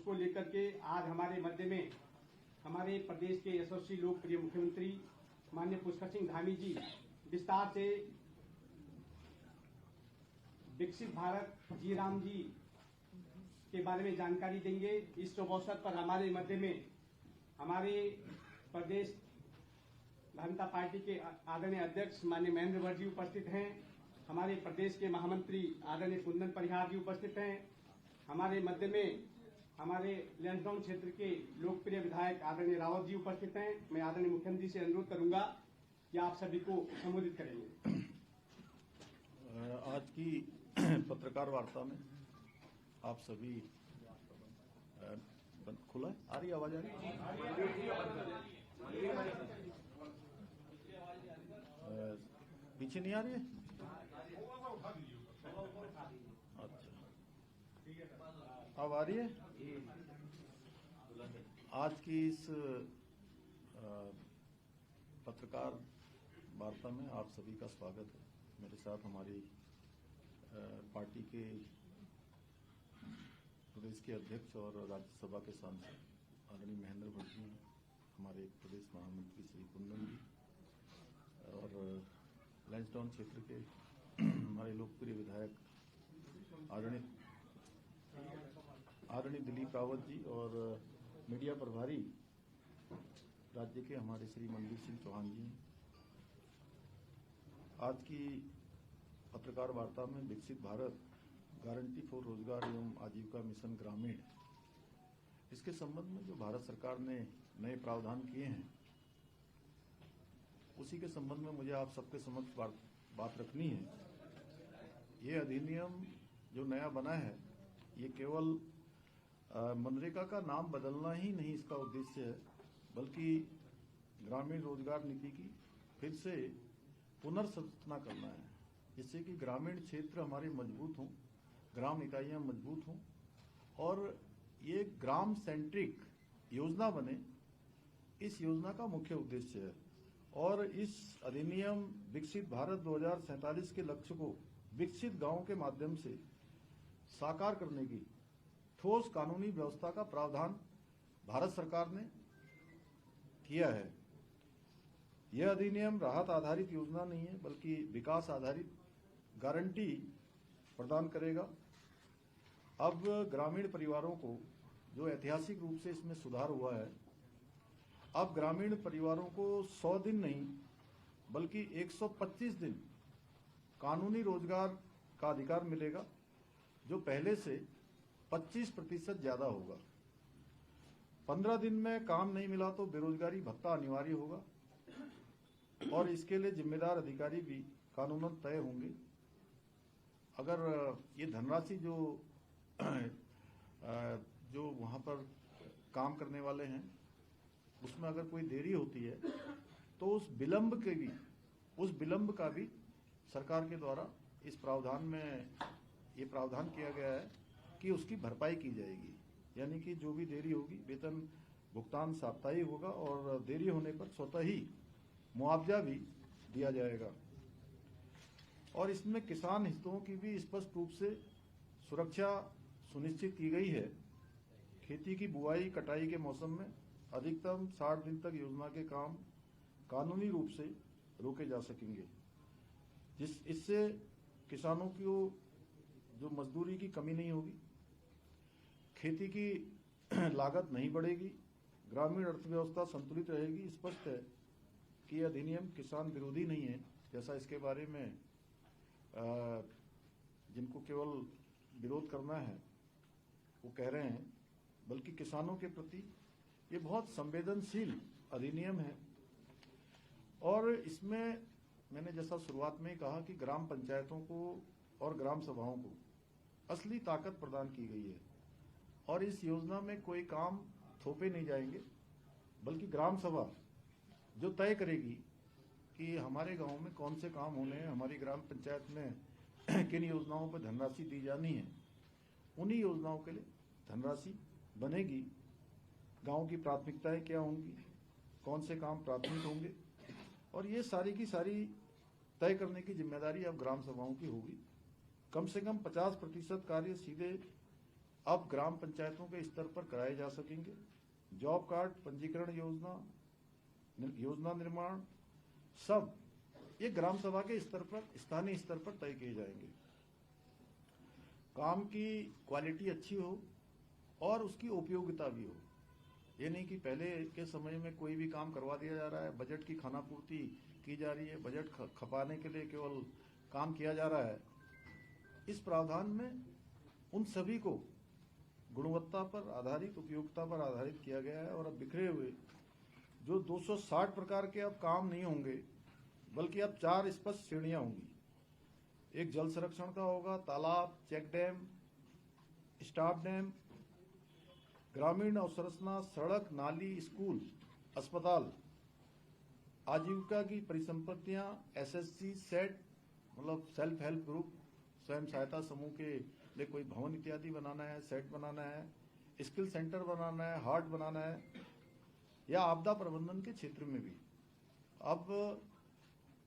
उसको लेकर के आज हमारे मध्य में हमारे प्रदेश के यशस्वी लोकप्रिय मुख्यमंत्री माननीय पुष्कर सिंह धामी जी विस्तार से विकसित भारत जी राम जी के बारे में जानकारी देंगे। इस शुभ अवसर पर हमारे मध्य में हमारे प्रदेश जनता पार्टी के आदरणीय अध्यक्ष माननीय महेंद्र भट्ट जी उपस्थित हैं। हमारे प्रदेश के महामंत्री आदरणीय कुंदन परिहार जी उपस्थित हैं। हमारे मध्य में हमारे लैंसडाउन क्षेत्र के लोकप्रिय विधायक आदरणीय रावत जी उपस्थित हैं। मैं आदरणीय मुख्यमंत्री से अनुरोध करूंगा कि आप सभी को संबोधित करेंगे। आज की पत्रकार वार्ता में आप सभी खुला है? आ रही आवाज? आ रही पीछे नहीं आ रही है? अच्छा, अब आ रही है? आज की इस पत्रकार वार्ता में आप सभी का स्वागत है। मेरे साथ हमारी पार्टी के प्रदेश के अध्यक्ष और राज्यसभा के सांसद आदरणीय महेंद्र भट्ट जी, हमारे प्रदेश महामंत्री श्री कुंदन जी और लैंसडाउन क्षेत्र के हमारे लोकप्रिय विधायक आदरणीय दिलीप रावत जी और मीडिया प्रभारी राज्य के हमारे श्री मनवीर सिंह चौहान जी। आज की पत्रकार वार्ता में विकसित भारत गारंटी फॉर रोजगार एवं आजीविका मिशन ग्रामीण, इसके संबंध में जो भारत सरकार ने नए प्रावधान किए हैं उसी के संबंध में मुझे आप सबके समक्ष बात रखनी है। ये अधिनियम जो नया बना है ये केवल मनरेगा का नाम बदलना ही नहीं इसका उद्देश्य है, बल्कि ग्रामीण रोजगार नीति की फिर से पुनर्संरचना करना है, जिससे कि ग्रामीण क्षेत्र हमारे मजबूत हों, ग्राम इकाइयां मजबूत हों और ये ग्राम सेंट्रिक योजना बने। इस योजना का मुख्य उद्देश्य है और इस अधिनियम विकसित भारत 2047 के लक्ष्य को विकसित गांवों के माध्यम से साकार करने की ठोस कानूनी व्यवस्था का प्रावधान भारत सरकार ने किया है। यह अधिनियम राहत आधारित योजना नहीं है, बल्कि विकास आधारित गारंटी प्रदान करेगा। अब ग्रामीण परिवारों को जो ऐतिहासिक रूप से इसमें सुधार हुआ है, अब ग्रामीण परिवारों को 100 दिन नहीं बल्कि 125 दिन कानूनी रोजगार का अधिकार मिलेगा, जो पहले से 25% ज्यादा होगा। 15 दिन में काम नहीं मिला तो बेरोजगारी भत्ता अनिवार्य होगा और इसके लिए जिम्मेदार अधिकारी भी कानूनन तय होंगे। अगर ये धनराशि जो वहां पर काम करने वाले हैं उसमें अगर कोई देरी होती है तो उस विलंब का भी सरकार के द्वारा इस प्रावधान में ये प्रावधान किया गया है कि उसकी भरपाई की जाएगी। यानी कि जो भी देरी होगी वेतन भुगतान साप्ताहिक होगा और देरी होने पर स्वतः ही मुआवजा भी दिया जाएगा। और इसमें किसान हितों की भी स्पष्ट रूप से सुरक्षा सुनिश्चित की गई है। खेती की बुआई कटाई के मौसम में अधिकतम 60 दिन तक योजना के काम कानूनी रूप से रोके जा सकेंगे, इससे किसानों की जो मजदूरी की कमी नहीं होगी, खेती की लागत नहीं बढ़ेगी, ग्रामीण अर्थव्यवस्था संतुलित रहेगी। स्पष्ट है कि यह अधिनियम किसान विरोधी नहीं है, जैसा इसके बारे में जिनको केवल विरोध करना है वो कह रहे हैं, बल्कि किसानों के प्रति ये बहुत संवेदनशील अधिनियम है। और इसमें मैंने जैसा शुरुआत में कहा कि ग्राम पंचायतों को और ग्राम सभाओं को असली ताकत प्रदान की गई है और इस योजना में कोई काम थोपे नहीं जाएंगे, बल्कि ग्राम सभा जो तय करेगी कि हमारे गांव में कौन से काम होने हैं, हमारी ग्राम पंचायत में किन योजनाओं पर धनराशि दी जानी है, उन्हीं योजनाओं के लिए धनराशि बनेगी। गांव की प्राथमिकताएं क्या होंगी, कौन से काम प्राथमिक होंगे, और ये सारी की सारी तय करने की जिम्मेदारी अब ग्राम सभाओं की होगी। कम से कम 50% कार्य सीधे अब ग्राम पंचायतों के स्तर पर कराए जा सकेंगे। जॉब कार्ड पंजीकरण योजना निर्माण सब ये ग्राम सभा के स्तर पर, स्थानीय स्तर पर तय किए जाएंगे। काम की क्वालिटी अच्छी हो और उसकी उपयोगिता भी हो। ये नहीं कि पहले के समय में कोई भी काम करवा दिया जा रहा है, बजट की खानापूर्ति की जा रही है, बजट खपाने के लिए केवल काम किया जा रहा है। इस प्रावधान में उन सभी को गुणवत्ता पर आधारित, उपयोगिता पर आधारित किया गया है। और अब बिखरे हुए जो 260 प्रकार के अब काम नहीं होंगे, बल्कि अब 4 स्पष्ट श्रेणियां होंगी। एक जल संरक्षण का होगा, तालाब, चेक डैम, स्टाफ डैम, ग्रामीण अवसंरचना, सड़क, नाली, स्कूल, अस्पताल, आजीविका की परिसंपत्तियां, एसएसजी, सेट मतलब सेल्फ हेल्प ग्रुप, स्वयं सहायता समूह के लिए कोई भवन इत्यादि बनाना है, सेट बनाना है, स्किल सेंटर बनाना है, हार्ट बनाना है, या आपदा प्रबंधन के क्षेत्र में भी। अब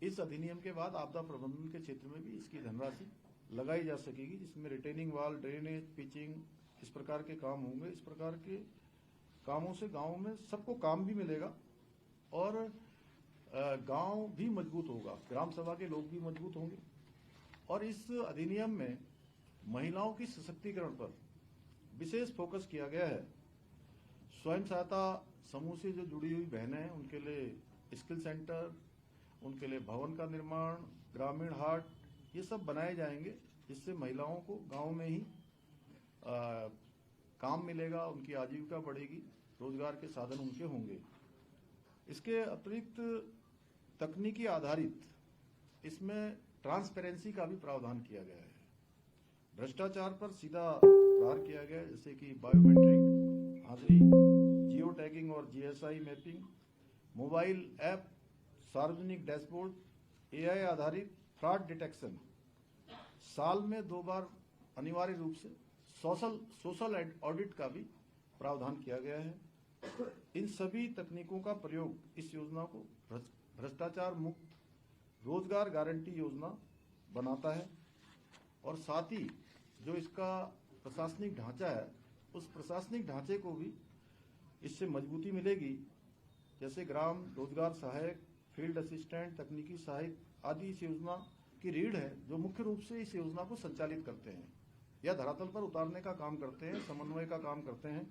इस अधिनियम के बाद आपदा प्रबंधन के क्षेत्र में भी इसकी धनराशि लगाई जा सकेगी, जिसमें रिटेनिंग वॉल, ड्रेनेज, पिचिंग, इस प्रकार के काम होंगे। इस प्रकार के कामों से गांव में सबको काम भी मिलेगा और गांव भी मजबूत होगा, ग्राम सभा के लोग भी मजबूत होंगे। और इस अधिनियम में महिलाओं की सशक्तिकरण पर विशेष फोकस किया गया है। स्वयं सहायता समूह से जो जुड़ी हुई बहनें हैं उनके लिए स्किल सेंटर, उनके लिए भवन का निर्माण, ग्रामीण हाट, ये सब बनाए जाएंगे, जिससे महिलाओं को गांव में ही काम मिलेगा, उनकी आजीविका बढ़ेगी, रोजगार के साधन उनके होंगे। इसके अतिरिक्त तकनीकी आधारित इसमें ट्रांसपेरेंसी का भी प्रावधान किया गया है। भ्रष्टाचार पर सीधा प्रहार किया गया है, जैसे कि बायोमेट्रिक हाजिरी, जियो टैगिंग और जीएसआई मैपिंग, मोबाइल ऐप, सार्वजनिक डैशबोर्ड, एआई आधारित फ्रॉड डिटेक्शन, साल में 2 बार अनिवार्य रूप से सोशल ऑडिट का भी प्रावधान किया गया है। इन सभी तकनीकों का प्रयोग इस योजना को भ्रष्टाचार मुक्त रोजगार गारंटी योजना बनाता है। और साथ ही जो इसका प्रशासनिक ढांचा है, उस प्रशासनिक ढांचे को भी इससे मजबूती मिलेगी। जैसे ग्राम रोजगार सहायक, फील्ड असिस्टेंट, तकनीकी सहायक आदि इस योजना की रीढ़ है, जो मुख्य रूप से इस योजना को संचालित करते हैं या धरातल पर उतारने का काम करते हैं, समन्वय का काम करते हैं।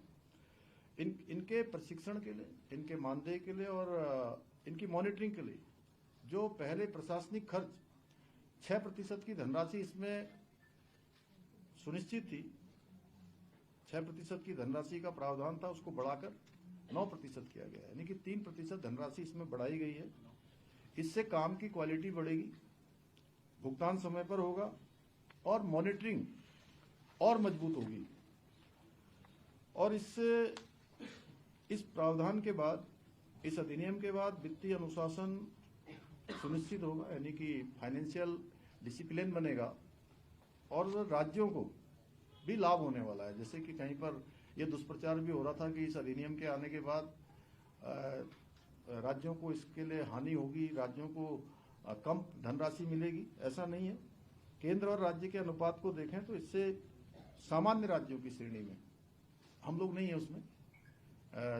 इनके प्रशिक्षण के लिए, इनके मानदेय के लिए और इनकी मॉनिटरिंग के लिए जो पहले प्रशासनिक खर्च 6% की धनराशि इसमें सुनिश्चित थी, 6% की धनराशि का प्रावधान था, उसको बढ़ाकर 9% किया गया है, यानी कि 3% धनराशि इसमें बढ़ाई गई है। इससे काम की क्वालिटी बढ़ेगी, भुगतान समय पर होगा और मॉनिटरिंग और मजबूत होगी। और इससे इस प्रावधान के बाद, इस अधिनियम के बाद वित्तीय अनुशासन सुनिश्चित होगा, यानी कि फाइनेंशियल डिसिप्लिन बनेगा और राज्यों को भी लाभ होने वाला है। जैसे कि कहीं पर यह दुष्प्रचार भी हो रहा था कि इस अधिनियम के आने के बाद राज्यों को इसके लिए हानि होगी, राज्यों को कम धनराशि मिलेगी, ऐसा नहीं है। केंद्र और राज्य के अनुपात को देखें तो इससे सामान्य राज्यों की श्रेणी में हम लोग नहीं है उसमें,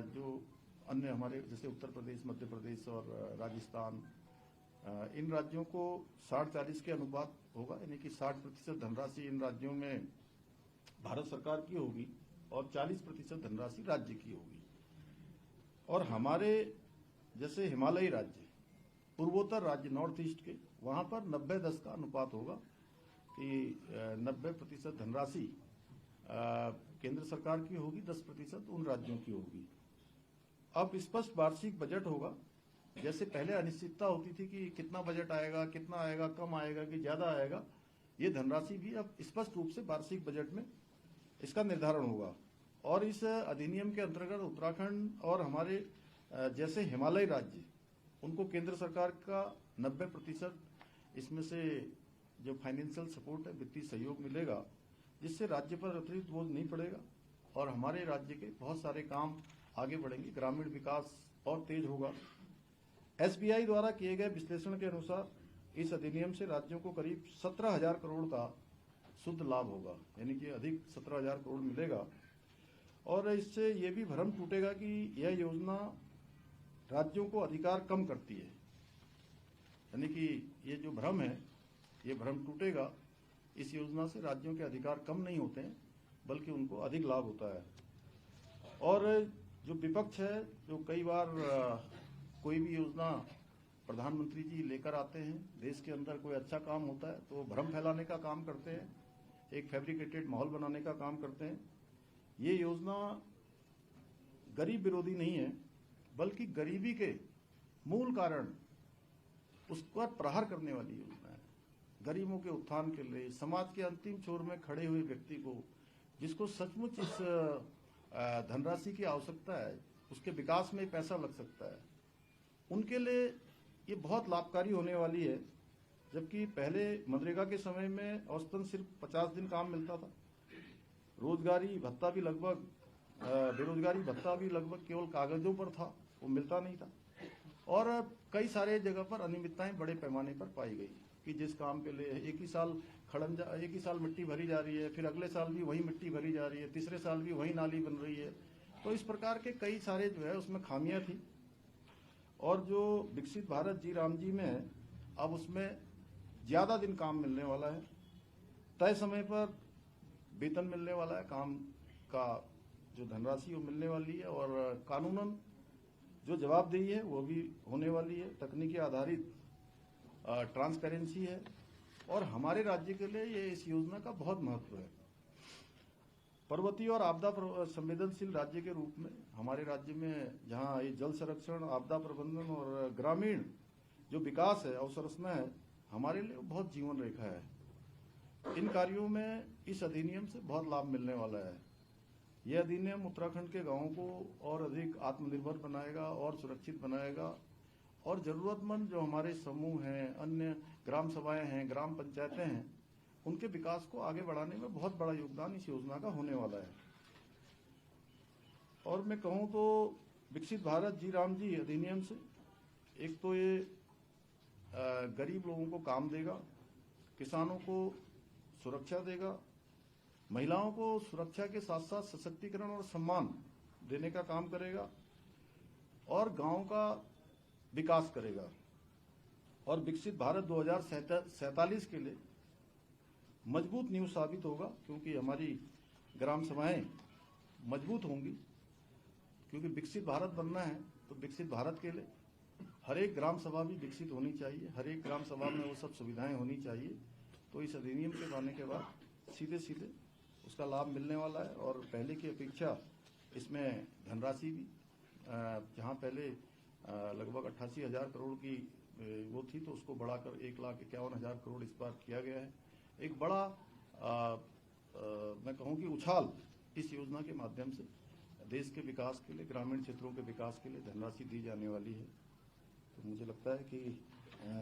जो अन्य हमारे जैसे उत्तर प्रदेश, मध्य प्रदेश और राजस्थान, इन राज्यों को 60-40 के अनुपात होगा, यानी कि 60% धनराशि इन राज्यों में भारत सरकार की होगी और 40% धनराशि राज्य की होगी। और हमारे जैसे हिमालयी राज्य, पूर्वोत्तर राज्य, नॉर्थ ईस्ट के, वहां पर 90-10 का अनुपात होगा कि 90% धनराशि केंद्र सरकार की होगी, 10% उन राज्यों की होगी। अब स्पष्ट वार्षिक बजट होगा। जैसे पहले अनिश्चितता होती थी कि कितना बजट आएगा, कितना आएगा, कम आएगा कि ज्यादा आएगा, ये धनराशि भी अब स्पष्ट रूप से वार्षिक बजट में इसका निर्धारण होगा। और इस अधिनियम के अंतर्गत उत्तराखंड और हमारे जैसे हिमालयी राज्य, उनको केंद्र सरकार का 90% इसमें से जो फाइनेंशियल सपोर्ट है, वित्तीय सहयोग मिलेगा, जिससे राज्य पर अतिरिक्त बोझ नहीं पड़ेगा और हमारे राज्य के बहुत सारे काम आगे बढ़ेंगे, ग्रामीण विकास और तेज होगा। एसबीआई द्वारा किए गए विश्लेषण के अनुसार इस अधिनियम से राज्यों को करीब 17,000 करोड़ का शुद्ध लाभ होगा, यानी कि अधिक 17,000 करोड़ मिलेगा। और इससे ये भी भ्रम टूटेगा कि यह योजना राज्यों को अधिकार कम करती है, यानी कि ये जो भ्रम है ये भ्रम टूटेगा। इस योजना से राज्यों के अधिकार कम नहीं होते हैं, बल्कि उनको अधिक लाभ होता है। और जो विपक्ष है, जो कई बार कोई भी योजना प्रधानमंत्री जी लेकर आते हैं, देश के अंदर कोई अच्छा काम होता है तो भ्रम फैलाने का काम करते हैं, एक फैब्रिकेटेड माहौल बनाने का काम करते हैं। ये योजना गरीब विरोधी नहीं है, बल्कि गरीबी के मूल कारण उस पर प्रहार करने वाली योजना है। गरीबों के उत्थान के लिए, समाज के अंतिम छोर में खड़े हुए व्यक्ति को, जिसको सचमुच इस धनराशि की आवश्यकता है, उसके विकास में पैसा लग सकता है, उनके लिए ये बहुत लाभकारी होने वाली है। जबकि पहले मनरेगा के समय में औसतन सिर्फ 50 दिन काम मिलता था, रोजगारी भत्ता भी लगभग बेरोजगारी भत्ता भी लगभग केवल कागजों पर था, वो मिलता नहीं था। और कई सारे जगह पर अनियमितताएं बड़े पैमाने पर पाई गई कि जिस काम के लिए एक ही साल मिट्टी भरी जा रही है, फिर अगले साल भी वही मिट्टी भरी जा रही है, तीसरे साल भी वही नाली बन रही है। तो इस प्रकार के कई सारे जो है उसमें खामियां थी। और जो विकसित भारत जी राम जी में है, अब उसमें ज्यादा दिन काम मिलने वाला है, तय समय पर वेतन मिलने वाला है, काम का जो धनराशि वो मिलने वाली है, और कानूनन जो जवाबदेही है वो भी होने वाली है, तकनीकी आधारित ट्रांसपेरेंसी है। और हमारे राज्य के लिए ये इस योजना का बहुत महत्व है। पर्वतीय और आपदा संवेदनशील राज्य के रूप में हमारे राज्य में, जहां ये जल संरक्षण, आपदा प्रबंधन और ग्रामीण जो विकास है, अवसंरचना है, हमारे लिए बहुत जीवन रेखा है। इन कार्यों में इस अधिनियम से बहुत लाभ मिलने वाला है। यह अधिनियम उत्तराखंड के गांवों को और अधिक आत्मनिर्भर बनाएगा और सुरक्षित बनाएगा, और जरूरतमंद जो हमारे समूह हैं, अन्य ग्राम सभाएं हैं, ग्राम पंचायतें हैं, उनके विकास को आगे बढ़ाने में बहुत बड़ा योगदान इस योजना का होने वाला है। और मैं कहूं तो विकसित भारत जी राम जी अधिनियम से एक तो ये गरीब लोगों को काम देगा, किसानों को सुरक्षा देगा, महिलाओं को सुरक्षा के साथ साथ सशक्तिकरण और सम्मान देने का काम करेगा, और गांव का विकास करेगा। और विकसित भारत 2047 के लिए मजबूत नींव साबित होगा, क्योंकि हमारी ग्राम सभाएं मजबूत होंगी। क्योंकि विकसित भारत बनना है तो विकसित भारत के लिए हर एक ग्राम सभा भी विकसित होनी चाहिए, हर एक ग्राम सभा में वो सब सुविधाएं होनी चाहिए। तो इस अधिनियम के लाने के बाद सीधे सीधे उसका लाभ मिलने वाला है। और पहले की अपेक्षा इसमें धनराशि भी, जहां पहले लगभग 88,000 करोड़ की वो थी, तो उसको बढ़ाकर 1,51,000 करोड़ इस बार किया गया है। एक बड़ा मैं कहूँ कि उछाल इस योजना के माध्यम से देश के विकास के लिए, ग्रामीण क्षेत्रों के विकास के लिए धनराशि दी जाने वाली है। तो मुझे लगता है कि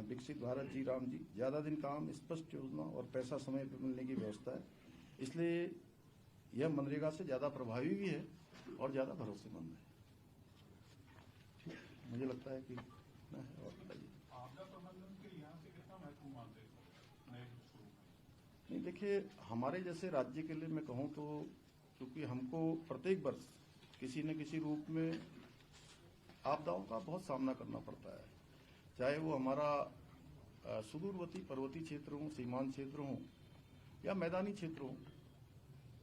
विकसित भारत जी राम जी, ज्यादा दिन काम, स्पष्ट योजना और पैसा समय पर मिलने की व्यवस्था है, इसलिए यह मनरेगा से ज्यादा प्रभावी भी है और ज्यादा भरोसेमंद है। मुझे लगता है कि और बताइए। आपदा प्रबंधन के यहाँ से कितना महत्व मानते हैं? नहीं, देखिए, हमारे जैसे राज्य के लिए मैं कहूँ तो, क्योंकि हमको प्रत्येक वर्ष किसी न किसी रूप में आपदाओं का बहुत सामना करना पड़ता है, चाहे वो हमारा सुदूरवर्ती पर्वतीय क्षेत्र हो, सीमांत क्षेत्र हो या मैदानी क्षेत्र हो।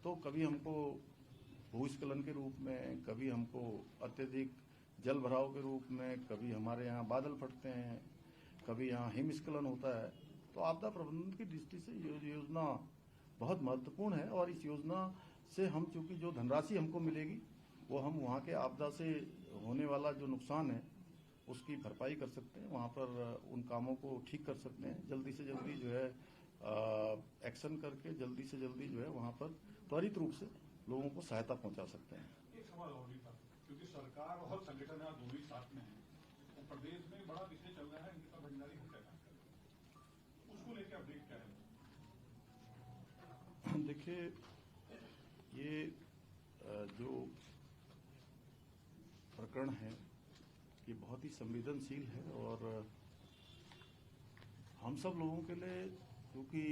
तो कभी हमको भूस्खलन के रूप में, कभी हमको अत्यधिक जल भराव के रूप में, कभी हमारे यहाँ बादल फटते हैं, कभी यहाँ हिमस्खलन होता है। तो आपदा प्रबंधन की दृष्टि से ये योजना बहुत महत्वपूर्ण है। और इस योजना से हम, चूंकि जो धनराशि हमको मिलेगी वो हम वहाँ के आपदा से होने वाला जो नुकसान है उसकी भरपाई कर सकते हैं, वहाँ पर उन कामों को ठीक कर सकते हैं, जल्दी से जल्दी जो है एक्शन करके जल्दी से जल्दी जो है वहाँ पर त्वरित रूप से लोगों को सहायता पहुँचा सकते हैं। एक सवाल और भी था, क्योंकि सरकार और संगठन यहाँ दोनों ही साथ में है, तो प्रदेश में बड़ा विषय चल रहा है अंकिता भंडारी हत्याकांड, उसको लेकर अपडेट क्या है? देखिए, ये जो प्रकरण है ये बहुत ही संवेदनशील है, और हम सब लोगों के लिए क्योंकि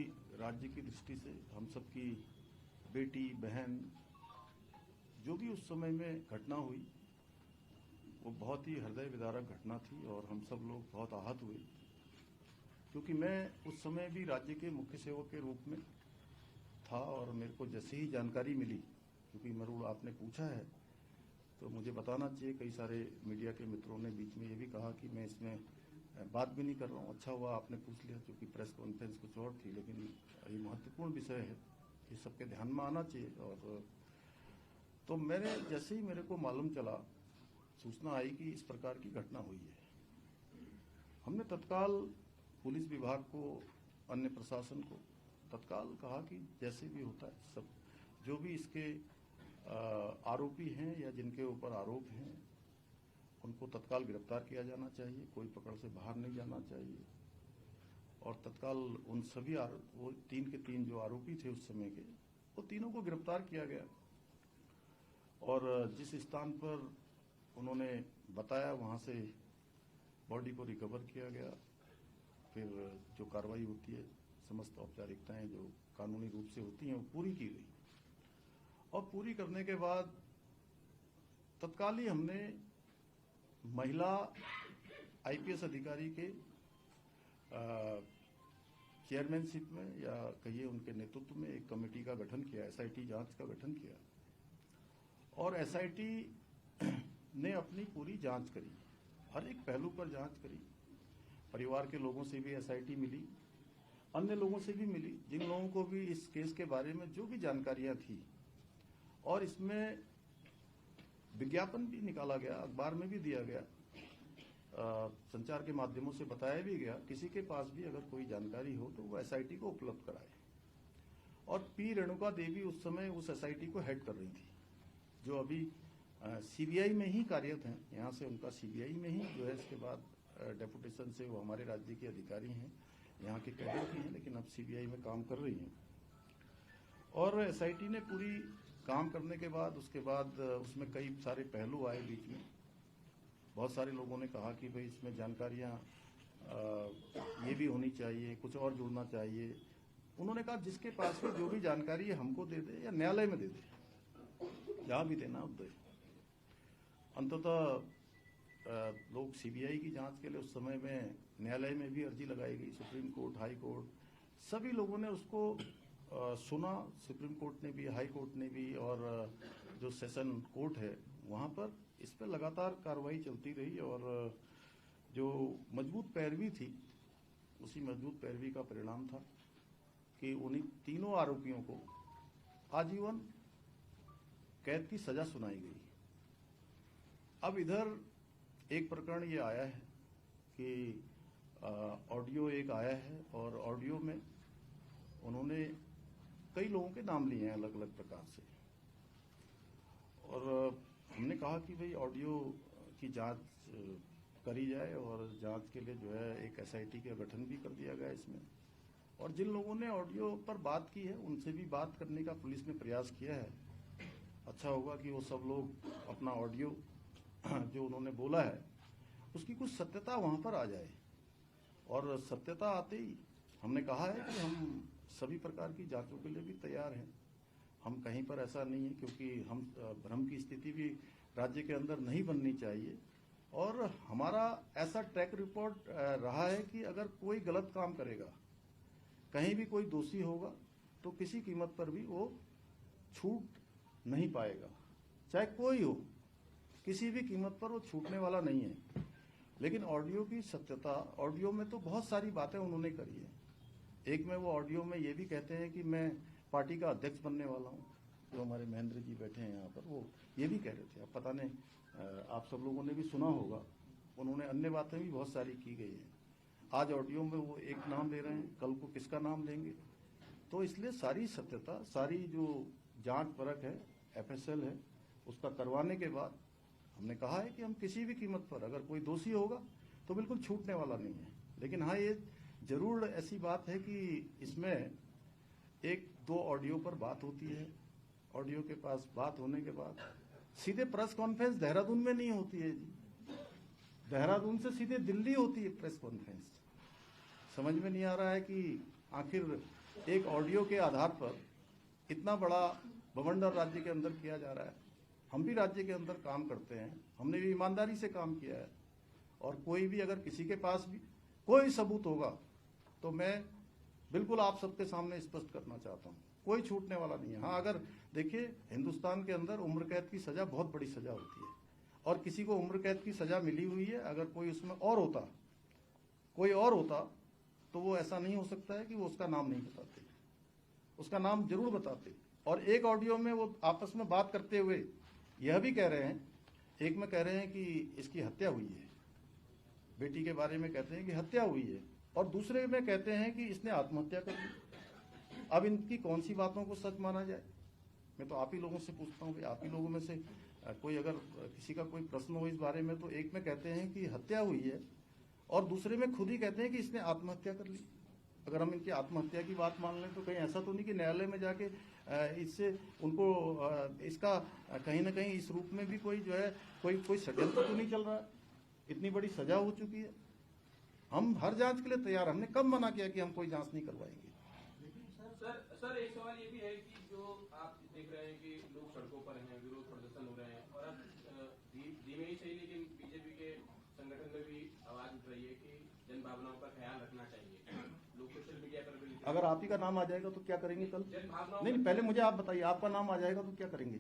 राज्य की दृष्टि से हम सबकी बेटी बहन जो भी उस समय में घटना हुई वो बहुत ही हृदय विदारक घटना थी और हम सब लोग बहुत आहत हुए, क्योंकि मैं उस समय भी राज्य के मुख्य सेवक के रूप में था और मेरे को जैसे ही जानकारी मिली, क्योंकि मरुड़ आपने पूछा है तो मुझे बताना चाहिए, कई सारे मीडिया के मित्रों ने बीच में ये भी कहा कि मैं इसमें बात भी नहीं कर रहा हूँ। अच्छा हुआ आपने पूछ लिया, क्योंकि प्रेस कॉन्फ्रेंस कुछ और थी, लेकिन ये महत्वपूर्ण विषय है, ये सबके ध्यान में आना चाहिए। और तो जैसे ही मेरे को मालूम चला, सूचना आई कि इस प्रकार की घटना हुई है, हमने तत्काल पुलिस विभाग को, अन्य प्रशासन को तत्काल कहा कि जैसे भी होता है सब जो भी इसके आरोपी हैं या जिनके ऊपर आरोप हैं उनको तत्काल गिरफ्तार किया जाना चाहिए, कोई पकड़ से बाहर नहीं जाना चाहिए। और तत्काल उन सभी वो 3 के 3 जो आरोपी थे उस समय के, वो तीनों को गिरफ्तार किया गया और जिस स्थान पर उन्होंने बताया वहां से बॉडी को रिकवर किया गया। फिर जो कार्रवाई होती है, समस्त औपचारिकताएं जो कानूनी रूप से होती हैं वो पूरी की गई और पूरी करने के बाद तत्काल ही हमने महिला आईपीएस अधिकारी के चेयरमैनशिप में या कहिए उनके नेतृत्व में एक कमेटी का गठन किया, एसआईटी जांच का गठन किया और एसआईटी ने अपनी पूरी जांच करी, हर एक पहलू पर जांच करी। परिवार के लोगों से भी एसआईटी मिली, अन्य लोगों से भी मिली, जिन लोगों को भी इस केस के बारे में जो भी जानकारियां थी, और इसमें विज्ञापन भी निकाला गया, अखबार में भी दिया गया, संचार के माध्यमों से बताया भी गया, किसी के पास भी अगर कोई जानकारी हो तो वो एसआईटी को उपलब्ध कराए। और पी रेणुका देवी उस समय उस एसआईटी को हेड कर रही थी, जो अभी सीबीआई में ही कार्यरत हैं। यहाँ से उनका सीबीआई में ही जो है, इसके बाद डेपुटेशन से वो हमारे राज्य के अधिकारी हैं, यहाँ के कैडर की हैं, लेकिन अब सीबीआई में काम कर रही हैं। और एसआईटी ने पूरी काम करने के बाद उसके बाद उसमें कई सारे पहलू आए बीच में। बहुत सारे लोगों ने कहा कि भाई इसमें जानकारियाँ ये भी होनी चाहिए, कुछ और जुड़ना चाहिए। उन्होंने कहा जिसके पास में जो भी जानकारी है हमको दे दे या न्यायालय में दे दे, जहाँ भी देना दे। अंततः लोग सीबीआई की जांच के लिए उस समय में न्यायालय में भी अर्जी लगाई गई, सुप्रीम कोर्ट, हाई कोर्ट, सभी लोगों ने उसको सुना। सुप्रीम कोर्ट ने भी, हाई कोर्ट ने भी, और जो सेशन कोर्ट है वहाँ पर इस पर लगातार कार्रवाई चलती रही और जो मजबूत पैरवी थी, उसी मजबूत पैरवी का परिणाम था कि उन्हीं तीनों आरोपियों को आजीवन कैद की सजा सुनाई गई। अब इधर एक प्रकरण ये आया है कि ऑडियो एक आया है और ऑडियो में उन्होंने कई लोगों के नाम लिए हैं अलग अलग प्रकार से, और हमने कहा कि भाई ऑडियो की जांच करी जाए और जांच के लिए जो है एक एसआईटी का गठन भी कर दिया गया इसमें। और जिन लोगों ने ऑडियो पर बात की है उनसे भी बात करने का पुलिस ने प्रयास किया है। अच्छा होगा कि वो सब लोग अपना ऑडियो जो उन्होंने बोला है उसकी कुछ सत्यता वहां पर आ जाए, और सत्यता आते ही हमने कहा है कि हम सभी प्रकार की जांचों के लिए भी तैयार हैं। हम कहीं पर ऐसा नहीं है, क्योंकि हम भ्रम की स्थिति भी राज्य के अंदर नहीं बननी चाहिए। और हमारा ऐसा ट्रैक रिपोर्ट रहा है कि अगर कोई गलत काम करेगा, कहीं भी कोई दोषी होगा, तो किसी कीमत पर भी वो छूट नहीं पाएगा, चाहे कोई हो, किसी भी कीमत पर वो छूटने वाला नहीं है। लेकिन ऑडियो की सत्यता, ऑडियो में तो बहुत सारी बातें उन्होंने करी है। एक में वो ऑडियो में ये भी कहते हैं कि मैं पार्टी का अध्यक्ष बनने वाला हूँ, जो हमारे महेंद्र जी बैठे हैं यहाँ पर, वो ये भी कह रहे थे। अब पता नहीं, आप सब लोगों ने भी सुना होगा, उन्होंने अन्य बातें भी बहुत सारी की गई हैं। आज ऑडियो में वो एक नाम ले रहे हैं, कल को किसका नाम लेंगे। तो इसलिए सारी सत्यता, सारी जो जांच परख है, एफएसएल है, उसका करवाने के बाद हमने कहा है कि हम किसी भी कीमत पर अगर कोई दोषी होगा तो बिल्कुल छूटने वाला नहीं है। लेकिन हाँ, ये जरूर ऐसी बात है कि इसमें 1-2 ऑडियो पर बात होती है। ऑडियो के पास बात होने के बाद सीधे प्रेस कॉन्फ्रेंस देहरादून में नहीं होती है जी, देहरादून से सीधे दिल्ली होती है प्रेस कॉन्फ्रेंस। समझ में नहीं आ रहा है कि आखिर एक ऑडियो के आधार पर इतना बड़ा बवंडर राज्य के अंदर किया जा रहा है। हम भी राज्य के अंदर काम करते हैं, हमने भी ईमानदारी से काम किया है, और कोई भी अगर किसी के पास भी कोई सबूत होगा तो मैं बिल्कुल आप सबके सामने स्पष्ट करना चाहता हूँ, कोई छूटने वाला नहीं है। हाँ, अगर देखिए हिंदुस्तान के अंदर उम्र कैद की सजा बहुत बड़ी सजा होती है, और किसी को उम्र कैद की सजा मिली हुई है, अगर कोई उसमें कोई और होता तो वो ऐसा नहीं हो सकता है कि वो उसका नाम नहीं बताते, उसका नाम जरूर बताते। और एक ऑडियो में वो आपस में बात करते हुए यह भी कह रहे हैं, एक में कह रहे हैं कि इसकी हत्या हुई है, बेटी के बारे में कहते हैं कि हत्या हुई है, और दूसरे में कहते हैं कि इसने आत्महत्या कर ली। अब इनकी कौन सी बातों को सच माना जाए? मैं तो आप ही लोगों से पूछता हूँ, आप ही लोगों में से कोई अगर किसी का कोई प्रश्न हो इस बारे में, तो एक में कहते हैं कि हत्या हुई है और दूसरे में खुद ही कहते हैं कि इसने आत्महत्या कर ली। अगर हम इनकी आत्महत्या की बात मान लें तो कहीं ऐसा तो नहीं कि न्यायालय में जाके इससे उनको इसका कहीं ना कहीं इस रूप में भी कोई जो है कोई षड्यंत्र तो नहीं चल रहा है? इतनी बड़ी सजा हो चुकी है, हम हर जांच के लिए तैयार। हमने कब मना किया कि हम कोई जांच नहीं करवाएंगे? सर एक सवाल ये भी है कि जो आप देख रहे हैं कि लोग सड़कों पर हैं, विरोध प्रदर्शन हो रहे हैं, और अब धीमे ही सही लेकिन बीजेपी के संगठन में भी आवाज उठ रही है कि जन भावनाओं का ख्याल रखना चाहिए। लोग सोशल मीडिया पर भी अगर आप ही का नाम आ जाएगा तो क्या करेंगे कल? जन भावनाओं नहीं, पहले मुझे आप बताइए, आपका नाम आ जाएगा तो क्या करेंगे?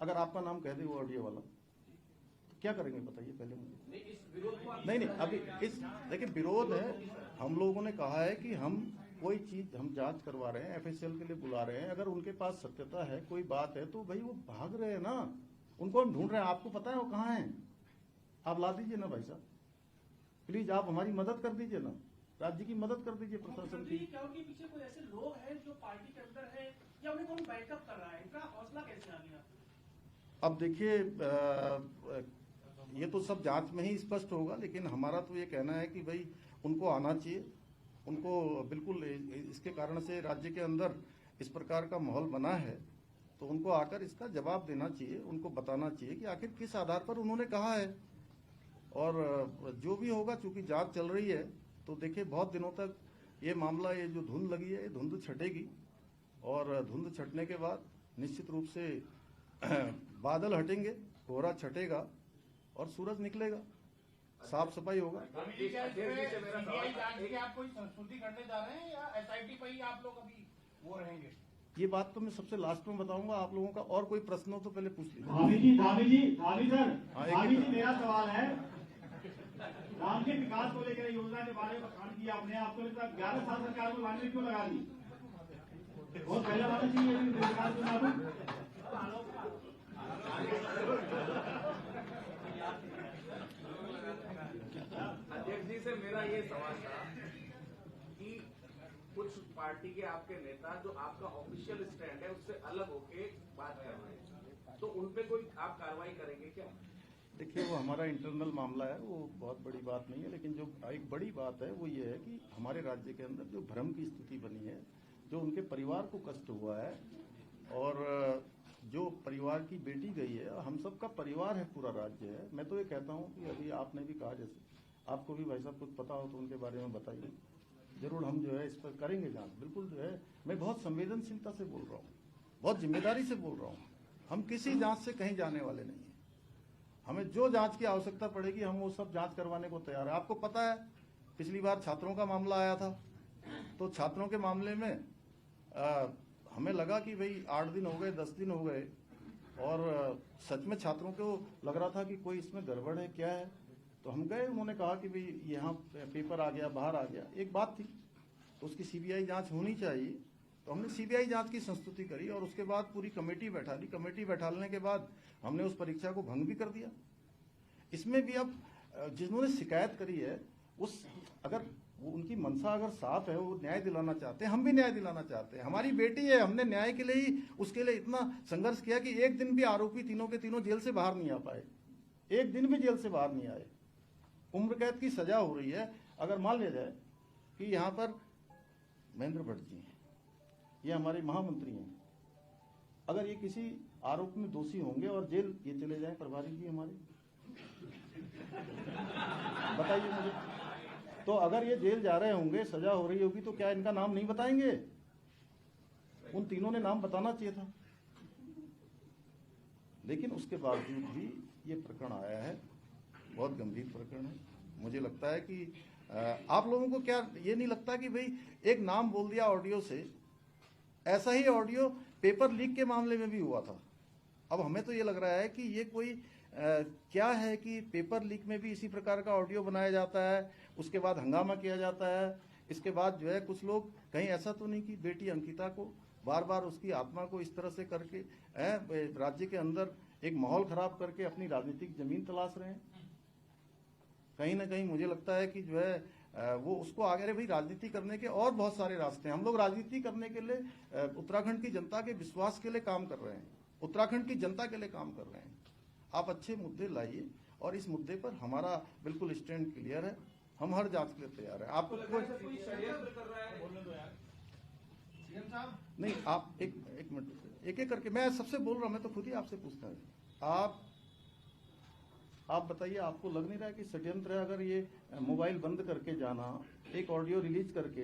अगर आपका नाम कह दे वो ऑडियो वाला तो क्या करेंगे बताइए पहले मुझे। इस विरोध को नहीं, अभी इस देखिए विरोध है, हम लोगों ने कहा है कि हम कोई चीज हम जांच करवा रहे हैं, एफएसएल के लिए बुला रहे हैं, अगर उनके पास सत्यता है, कोई बात है, तो भाई वो भाग रहे हैं ना, उनको हम ढूंढ रहे हैं। आपको पता है वो कहाँ हैं? आप ला दीजिए ना भाई साहब, प्लीज आप हमारी मदद कर दीजिए ना, राज्य की मदद कर दीजिए, प्रशासन की। क्या उनके पीछे कोई ऐसे लोग हैं जो पार्टी के अंदर है, या उन्हें कौन बैकअप कर रहा है? इनका हौसला कैसे आ गया? अब देखिए ये तो सब जांच में ही स्पष्ट होगा, लेकिन हमारा तो ये कहना है कि भाई उनको आना चाहिए, उनको बिल्कुल इसके कारण से राज्य के अंदर इस प्रकार का माहौल बना है, तो उनको आकर इसका जवाब देना चाहिए, उनको बताना चाहिए कि आखिर किस आधार पर उन्होंने कहा है। और जो भी होगा, चूंकि जांच चल रही है, तो देखिए बहुत दिनों तक ये मामला, ये जो धुंध लगी है, ये धुंध छटेगी, और धुंध छटने के बाद निश्चित रूप से बादल हटेंगे, कोहरा छटेगा और सूरज निकलेगा, साफ सफाई होगा। आप कोई संस्तुति करने जा रहे हैं या एसआईटी पर ही आप लोग अभी वो रहेंगे? ये बात तो मैं सबसे लास्ट में बताऊंगा आप लोगों का, और कोई प्रश्न हो तो पहले पूछ लीजिए। धामी सर, हाँ, धामी जी, मेरा सवाल है, राम के विकास को लेकर योजना के बारे में बखान किया आपने, आपको लगता है 11 साल सरकार को लाने क्यों लगा दी? बहुत पहले वाला चाहिए विकास को लागू। अध्यक्ष जी से मेरा ये सवाल था कि कुछ पार्टी के आपके नेता जो आपका ऑफिशियल स्टैंड है उससे अलग होके बात कर रहे हैं, तो उन पे कोई आप कार्रवाई करेंगे क्या? देखिए वो हमारा इंटरनल मामला है, वो बहुत बड़ी बात नहीं है, लेकिन जो एक बड़ी बात है वो ये है कि हमारे राज्य के अंदर जो भ्रम की स्थिति बनी है, जो उनके परिवार को कष्ट हुआ है, और जो परिवार की बेटी गई है, हम सबका परिवार है, पूरा राज्य है। मैं तो ये कहता हूँ कि अभी आपने भी कहा, जैसे आपको भी भाई साहब कुछ पता हो तो उनके बारे में बताइए, जरूर हम जो है इस पर करेंगे जांच। बिल्कुल जो है मैं बहुत संवेदनशीलता से बोल रहा हूँ, बहुत जिम्मेदारी से बोल रहा हूँ, हम किसी जांच से कहीं जाने वाले नहीं है। हमें जो जांच की आवश्यकता पड़ेगी हम वो सब जांच करवाने को तैयार है। आपको पता है पिछली बार छात्रों का मामला आया था, तो छात्रों के मामले में हमें लगा कि भाई 8 दिन हो गए, 10 दिन हो गए, और सच में छात्रों को लग रहा था कि कोई इसमें गड़बड़ है, क्या है। तो हम गए, उन्होंने कहा कि भाई यहाँ पेपर आ गया, बाहर आ गया, एक बात थी, तो उसकी सीबीआई जांच होनी चाहिए। तो हमने सीबीआई जांच की संस्तुति करी, और उसके बाद पूरी कमेटी बैठा ली। कमेटी बैठाने के बाद हमने उस परीक्षा को भंग भी कर दिया। इसमें भी अब जिन्होंने शिकायत करी है, उस अगर उनकी मंशा अगर साफ है, वो न्याय दिलाना चाहते हैं, हम भी न्याय दिलाना चाहते हैं। हमारी बेटी है, हमने न्याय के लिए ही उसके लिए इतना संघर्ष किया कि एक दिन भी आरोपी तीनों के तीनों जेल से बाहर नहीं आ पाए, एक दिन भी जेल से बाहर नहीं आए। उम्र कैद की सजा हो रही है। अगर मान लिया जाए कि यहाँ पर महेंद्र भट्ट जी हैं, ये हमारे महामंत्री हैं, अगर ये किसी आरोप में दोषी होंगे और जेल ये चले जाएं प्रभारी जी हमारे, बताइए मुझे, तो अगर ये जेल जा रहे होंगे, सजा हो रही होगी, तो क्या इनका नाम नहीं बताएंगे? उन तीनों ने नाम बताना चाहिए था। लेकिन उसके बावजूद भी ये प्रकरण आया है, बहुत गंभीर प्रकरण है। मुझे लगता है कि आप लोगों को क्या ये नहीं लगता कि भाई एक नाम बोल दिया ऑडियो से, ऐसा ही ऑडियो पेपर लीक के मामले में भी हुआ था। अब हमें तो ये लग रहा है कि ये कोई क्या है कि पेपर लीक में भी इसी प्रकार का ऑडियो बनाया जाता है, उसके बाद हंगामा किया जाता है। इसके बाद जो है कुछ लोग कहीं ऐसा तो नहीं कि बेटी अंकिता को बार बार उसकी आत्मा को इस तरह से करके राज्य के अंदर एक माहौल खराब करके अपनी राजनीतिक जमीन तलाश रहे हैं। कहीं ना कहीं मुझे लगता है कि जो है वो उसको आगे, अरे भाई राजनीति करने के और बहुत सारे रास्ते हैं। हम लोग राजनीति करने के लिए उत्तराखंड की जनता के विश्वास के लिए काम कर रहे हैं, उत्तराखंड की जनता के लिए काम कर रहे हैं। आप अच्छे मुद्दे लाइए और इस मुद्दे पर हमारा बिल्कुल स्टैंड क्लियर है, हम हर जांच के लिए तैयार है। आपको कोई षड्यंत्र कर रहा है? बोलने दो यार। सीएम साहब, नहीं, आप एक मिनट, एक एक करके मैं सबसे बोल रहा हूं, मैं तो खुद ही आपसे पूछता हूं। आप बताइए, आपको लग नहीं रहा है कि षड्यंत्र है? अगर ये मोबाइल बंद करके जाना, एक ऑडियो रिलीज करके,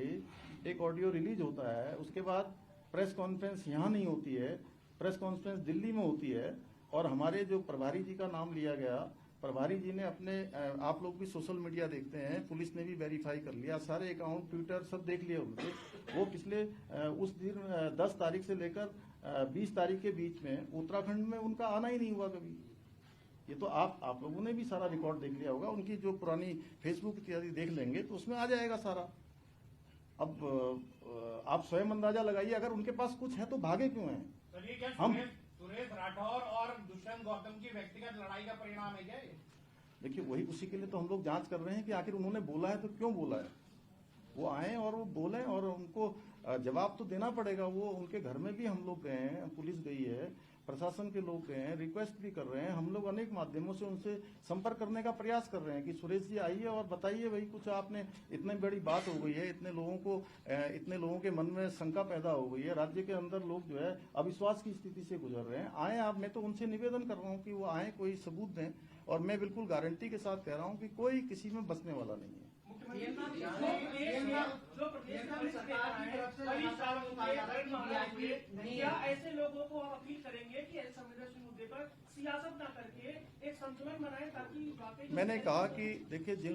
एक ऑडियो रिलीज होता है, उसके बाद प्रेस कॉन्फ्रेंस यहाँ नहीं होती है, प्रेस कॉन्फ्रेंस दिल्ली में होती है, और हमारे जो प्रभारी जी का नाम लिया गया, प्रभारी जी ने अपने, आप लोग भी सोशल मीडिया देखते हैं, पुलिस ने भी वेरीफाई कर लिया, सारे अकाउंट ट्विटर सब देख लिया उनके। वो पिछले उस दिन 10 तारीख से लेकर 20 तारीख के बीच में उत्तराखंड में उनका आना ही नहीं हुआ कभी। ये तो आप लोगों ने भी सारा रिकॉर्ड देख लिया होगा, उनकी जो पुरानी फेसबुक इत्यादि देख लेंगे तो उसमें आ जाएगा सारा। अब आप स्वयं अंदाजा लगाइए, अगर उनके पास कुछ है तो भागे क्यों हैं? चलिए, क्या हम सुरेश राठौर और दुष्यंत गौतम की व्यक्तिगत लड़ाई का परिणाम है क्या ये? देखिए, वही उसी के लिए तो हम लोग जांच कर रहे हैं कि आखिर उन्होंने बोला है तो क्यों बोला है। वो आए और वो बोले और उनको जवाब तो देना पड़ेगा। वो उनके घर में भी हम लोग गए हैं, पुलिस गई है, प्रशासन के लोग गए हैं, रिक्वेस्ट भी कर रहे हैं। हम लोग अनेक माध्यमों से उनसे संपर्क करने का प्रयास कर रहे हैं कि सुरेश जी आइए और बताइए भाई, कुछ आपने, इतनी बड़ी बात हो गई है, इतने लोगों के मन में शंका पैदा हो गई है, राज्य के अंदर लोग जो है अविश्वास की स्थिति से गुजर रहे हैं। आए आप, मैं तो उनसे निवेदन कर रहा हूँ कि वो आए, कोई सबूत दें, और मैं बिल्कुल गारंटी के साथ कह रहा हूँ कि कोई किसी में बचने वाला नहीं है। जो प्रदेश में सरकार की तरफ से क्या ऐसे लोगों को हम अपील करेंगे कि ऐसे संवेदनशील मुद्दे पर सियासत न करके एक संतुलन बनाए, ताकि मैंने कहा कि देखिए, जिन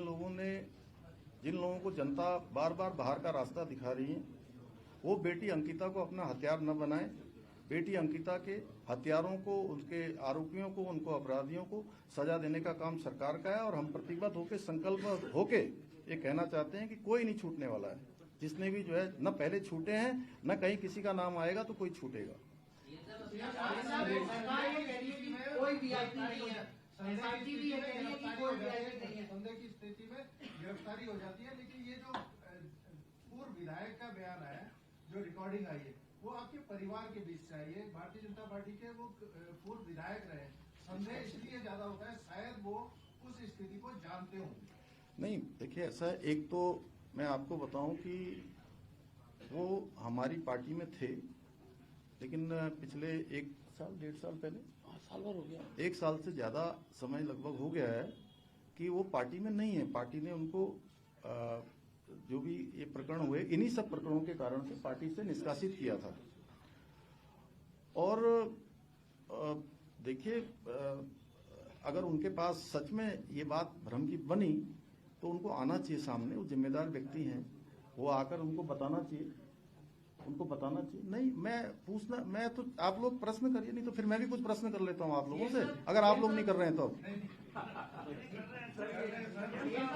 लोगों को जनता बार बार बाहर का रास्ता दिखा रही है, वो बेटी अंकिता को अपना हथियार न बनाए। बेटी अंकिता के हत्यारों को, उनके आरोपियों को, उनको अपराधियों को सजा देने का काम सरकार का है, और हम प्रतिबद्ध होकर, संकल्प होके ये कहना चाहते हैं कि कोई नहीं छूटने वाला है। जिसने भी जो है न पहले छूटे हैं, न कहीं किसी का नाम आएगा तो कोई छूटेगा। कोई वीआईपी नहीं है, एसआईटी भी ये कह रही है कि कोई वीआईपी नहीं है। संदेह की स्थिति में गिरफ्तारी हो जाती है। लेकिन ये जो पूर्व विधायक का बयान है, जो रिकॉर्डिंग आई है, वो आपके परिवार के बीच से आई है। भारतीय जनता पार्टी के वो पूर्व विधायक रहे, संदेह इसलिए ज्यादा होता है, शायद वो उस स्थिति को जानते हों। नहीं, देखिए ऐसा है, एक तो मैं आपको बताऊं कि वो हमारी पार्टी में थे, लेकिन पिछले 1 साल 1.5 साल पहले, साल भर हो गया, 1 साल से ज्यादा समय लगभग हो गया है कि वो पार्टी में नहीं है। पार्टी ने उनको जो भी ये प्रकरण हुए, इन्हीं सब प्रकरणों के कारण से पार्टी से निष्कासित किया था। और देखिए, अगर उनके पास सच में ये बात भ्रम की बनी तो उनको आना चाहिए सामने, वो जिम्मेदार व्यक्ति हैं, वो आकर उनको बताना चाहिए, नहीं मैं तो, आप लोग प्रश्न करिए, नहीं तो फिर मैं भी कुछ प्रश्न कर लेता हूँ आप लोगों से, अगर आप लोग नहीं कर रहे हैं तो।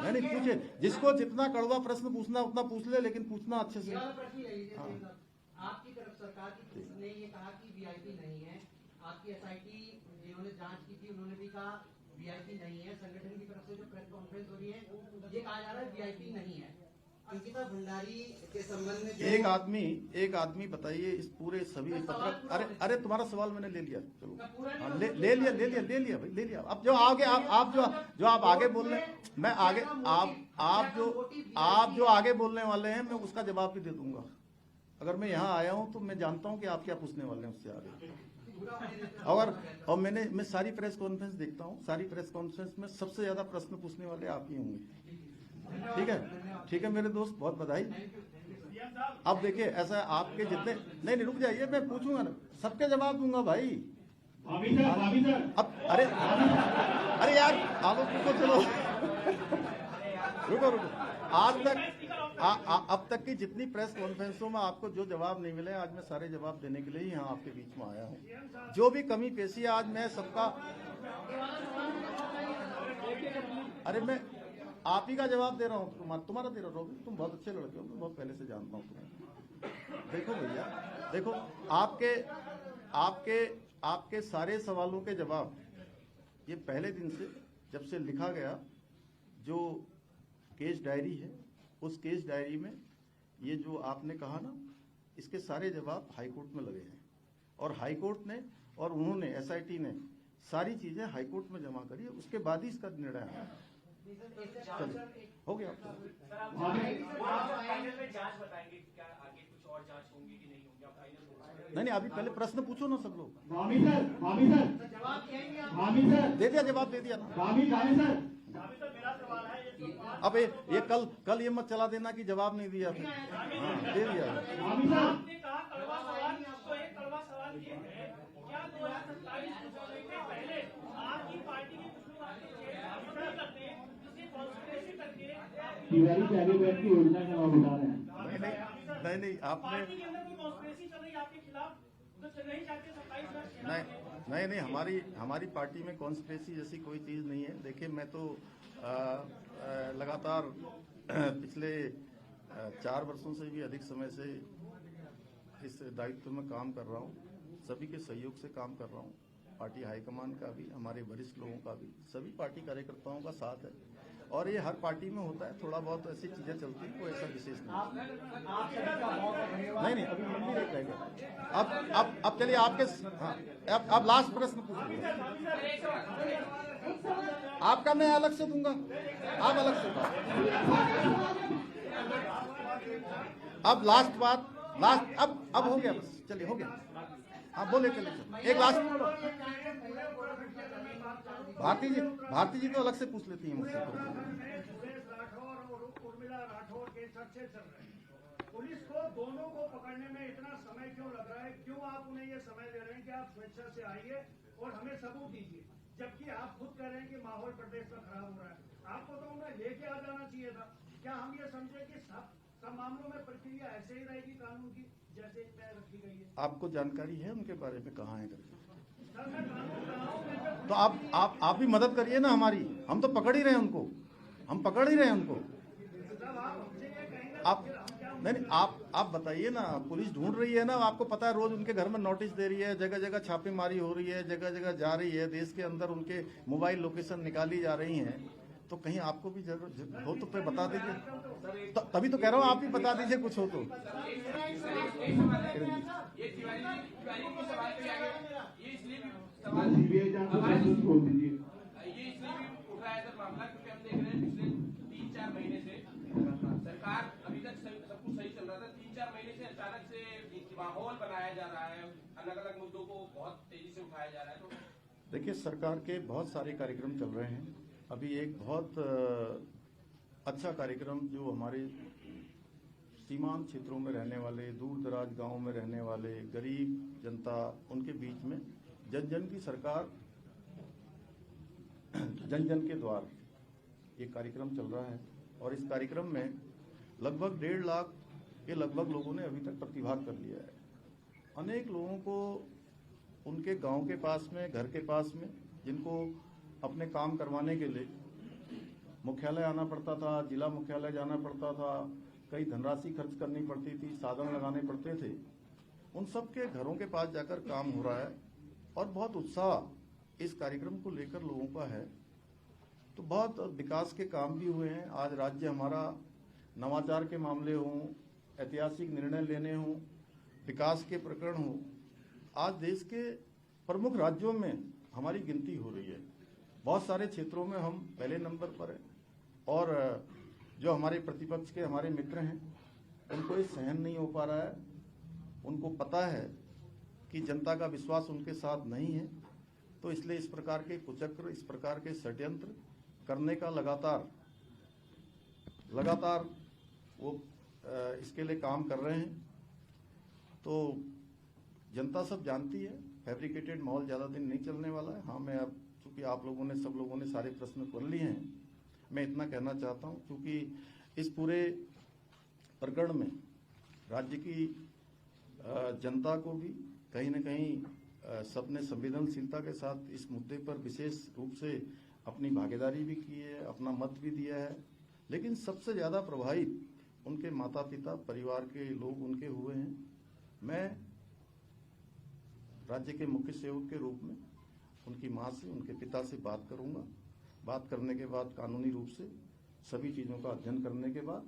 नहीं पूछे, जिसको जितना कड़वा प्रश्न पूछना उतना पूछ ले, लेकिन पूछना अच्छे से। आपकी तरफ सरकार की ने ये कहा कि वीआईपी नहीं है, आपकी एसआईटी जिन्होंने जांच की थी उन्होंने भी कहा वीआईपी नहीं है, संगठन की तरफ से जो प्रेस कॉन्फ्रेंस हो रही है ये कहा जा रहा है वीआईपी नहीं है। अंकिता भंडारी के संबंध में एक आदमी बताइए, इस पूरे सभी पत्र, अरे तुम्हारा सवाल मैंने ले लिया, चलो ले लिया भाई, ले लिया। अब जो आगे आप आगे बोल रहे हैं, मैं आगे आप जो आगे बोलने वाले हैं, मैं उसका जवाब भी दे दूंगा। अगर मैं यहाँ आया हूँ तो मैं जानता हूँ कि आप क्या पूछने वाले हैं उससे आगे। और मैं सारी प्रेस कॉन्फ्रेंस देखता हूँ, सारी प्रेस कॉन्फ्रेंस में सबसे ज्यादा प्रश्न पूछने वाले आप ही होंगे। ठीक है मेरे दोस्त, बहुत बधाई। अब देखिए ऐसा है, आपके जितने नहीं रुक जाइए, मैं पूछूंगा ना, सबके जवाब दूंगा भाई। अब अरे यार आप पूछो, चलो रुको आज तक अब तक की जितनी प्रेस कॉन्फ्रेंसों में आपको जो जवाब नहीं मिले, आज मैं सारे जवाब देने के लिए ही यहाँ आपके बीच में आया हूँ। जो भी कमी पेशी आज मैं सबका, अरे मैं आप ही का जवाब दे रहा हूँ, तुम्हारा दे रहा हूँ। तुम बहुत अच्छे लड़के हो, मैं बहुत पहले से जानता हूँ तुम्हें। देखो भैया, देखो आपके सारे सवालों के जवाब ये पहले दिन से जब से लिखा गया जो केस डायरी है, उस केस डायरी में ये जो आपने कहा ना, इसके सारे जवाब हाईकोर्ट में लगे हैं और हाईकोर्ट ने और उन्होंने एसआईटी ने सारी चीजें हाईकोर्ट में जमा करी है, उसके बाद ही इसका निर्णय आया। चलो हो गया। नहीं अभी पहले प्रश्न पूछो ना सब लोग। दे दिया जवाब, दे दिया। अब ये कल ये मत चला देना कि जवाब नहीं दिया, दे दिया। आपने कहा कड़वा सवाल, तो एक कड़वा सवाल ये है, क्या 2027 होने के पहले आपकी पार्टी के कुछ लोग आपके करते हैं, जिसकी कॉन्स्पिरेसी करके तिवारी के आगे बैठ की योजना का नाम बता रहे हैं। नहीं आपने पार्टी के अंदर कोई कॉन्स्पिरेसी चल रही है आपके खिलाफ, तो नहीं चाहते 27 नहीं हमारी पार्टी में कॉन्स्पिरेसी जैसी कोई चीज नहीं है। देखिए मैं तो लगातार पिछले 4 वर्षों से भी अधिक समय से इस दायित्व में काम कर रहा हूँ, सभी के सहयोग से काम कर रहा हूँ। पार्टी हाईकमान का भी, हमारे वरिष्ठ लोगों का भी, सभी पार्टी कार्यकर्ताओं का साथ है और ये हर पार्टी में होता है। थोड़ा बहुत ऐसी चीजें चलती है, कोई ऐसा विशेष नहीं अभी मंदिर एक रहेगा। अब चलिए आपके, हाँ अब लास्ट प्रश्न पूछिए आपका, मैं अलग से दूंगा, आप अलग से। अब लास्ट बात, अब हो गया बस, चलिए हो गया। हाँ बोले चलिए, एक लास्ट। भारती जी तो अलग से पूछ लेती हैं मुझसे। पुलिस को दोनों को पकड़ने में इतना समय क्यों लग रहा है? क्यों आप उन्हें ये समय दे रहे हैं कि आप स्वेच्छा से आइए और हमें सबूत दीजिए, जबकि आप खुद कह रहे हैं कि माहौल प्रदेश का खराब हो रहा है? आपको तो उन्हें लेके आ जाना चाहिए था। क्या हम ये समझे कि सब मामलों में प्रक्रिया ऐसे ही रहेगी कानून की जैसे तय रखी गई है? आपको जानकारी है उनके बारे में, कहाँ है करके? सर मैं कानून रहा हूँ, तो आप भी मदद करिए ना हमारी। हम तो पकड़ ही रहे हैं उनको, हम पकड़ ही रहे हैं उनको। आप नहीं आप बताइए ना, पुलिस ढूंढ रही है ना, आपको पता है रोज उनके घर में नोटिस दे रही है, जगह जगह छापेमारी हो रही है, जगह जगह जा रही है, देश के अंदर उनके मोबाइल लोकेशन निकाली जा रही हैं। तो कहीं आपको भी जरूरत हो तो फिर बता दीजिए। तो तभी तो कह रहा हूँ, आप भी बता दीजिए कुछ हो तो। सरकार अभी तक सब कुछ सही चल रहा था, 3-4 महीने से अचानक से माहौल बनाया जा रहा है, अलग अलग मुद्दों को बहुत तेजी से उठाया जा रहा है। तो देखिए सरकार के बहुत सारे कार्यक्रम चल रहे हैं। अभी एक बहुत अच्छा कार्यक्रम जो हमारे सीमांत क्षेत्रों में रहने वाले, दूर दराज गांवों में रहने वाले गरीब जनता, उनके बीच में जन जन की सरकार, जन जन के द्वार, ये कार्यक्रम चल रहा है। और इस कार्यक्रम में लगभग 1.5 लाख के लगभग लोगों ने अभी तक प्रतिभाग कर लिया है। अनेक लोगों को उनके गांव के पास में, घर के पास में, जिनको अपने काम करवाने के लिए मुख्यालय आना पड़ता था, जिला मुख्यालय जाना पड़ता था, कई धनराशि खर्च करनी पड़ती थी, साधन लगाने पड़ते थे, उन सब के घरों के पास जाकर काम हो रहा है और बहुत उत्साह इस कार्यक्रम को लेकर लोगों का है। तो बहुत विकास के काम भी हुए हैं। आज राज्य हमारा नवाचार के मामले हों, ऐतिहासिक निर्णय लेने हों, विकास के प्रकरण हों, आज देश के प्रमुख राज्यों में हमारी गिनती हो रही है। बहुत सारे क्षेत्रों में हम पहले नंबर पर हैं और जो हमारे प्रतिपक्ष के हमारे मित्र हैं उनको ये सहन नहीं हो पा रहा है। उनको पता है कि जनता का विश्वास उनके साथ नहीं है, तो इसलिए इस प्रकार के कुचक्र, इस प्रकार के षड्यंत्र करने का लगातार लगातार वो इसके लिए काम कर रहे हैं। तो जनता सब जानती है, फैब्रिकेटेड माहौल ज़्यादा दिन नहीं चलने वाला है। हाँ, मैं अब चूँकि आप लोगों ने सब लोगों ने सारे प्रश्न कर लिए हैं, मैं इतना कहना चाहता हूँ क्योंकि इस पूरे प्रकरण में राज्य की जनता को भी कहीं न कहीं सबने संवेदनशीलता के साथ इस मुद्दे पर विशेष रूप से अपनी भागीदारी भी की है, अपना मत भी दिया है। लेकिन सबसे ज़्यादा प्रभावित उनके माता पिता, परिवार के लोग उनके हुए हैं। मैं राज्य के मुख्य सेवक के रूप में उनकी मां से, उनके पिता से बात करूंगा। बात करने के बाद कानूनी रूप से सभी चीज़ों का अध्ययन करने के बाद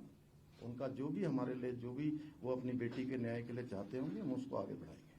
उनका जो भी हमारे लिए, जो भी वो अपनी बेटी के न्याय के लिए चाहते होंगे, हम उसको आगे बढ़ाएंगे।